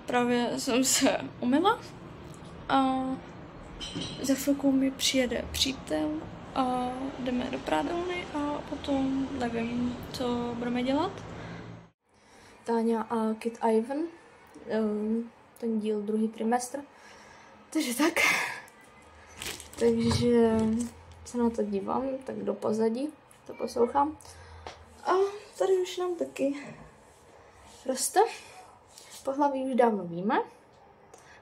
právě jsem se umyla a za chvilku mi přijede přítel a jdeme do prádelny a potom nevím, co budeme dělat. Táňa a Kit Ivan, ten díl druhý trimestr, takže tak. Takže se na to dívám, tak do pozadí to poslouchám. A tady už nám taky roste. Pohlaví už dávno víme.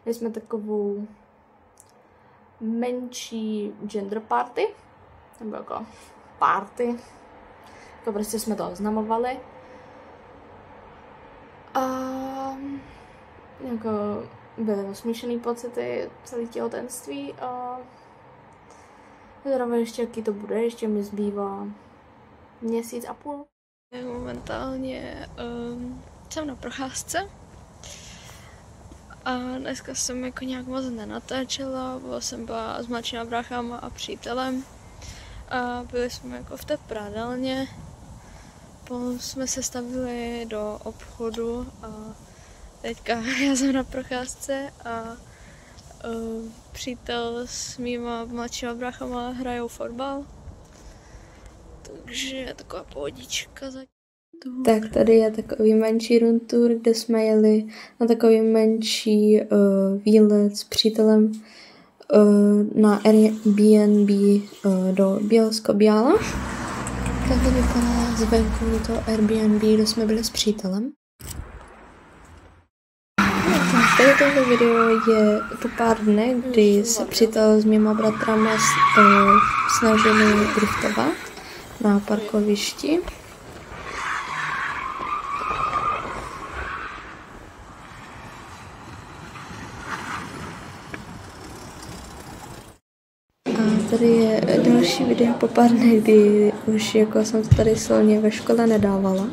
My jsme takovou menší gender party, nebo jako party. Jako prostě jsme to oznamovali. A jako byly smíšený pocity celé těhotenství a zároveň ještě jaký to bude, ještě mi zbývá měsíc a půl. Momentálně jsem na procházce a dneska jsem jako nějak moc nenatáčela, jsem byla s mladšíma bráchama a přítelem a byli jsme jako v té prádelně. Potom jsme se stavili do obchodu a teďka já jsem na procházce a přítel s mýma mladšíma bráchama hrajou fotbal. Takže taková pohodička. Tak tady je takový menší room tour, kde jsme jeli na takový menší výlet s přítelem na Airbnb do Bielsko-Biała. Tak to vypadá zvenku to Airbnb, kde jsme byli s přítelem. Tady tohle video je po pár dnech, kdy se přítel s mýma bratrama snažili driftovat na parkovišti. A tady je další video po pár dnech, kdy už jako jsem to tady silně ve škole nedávala.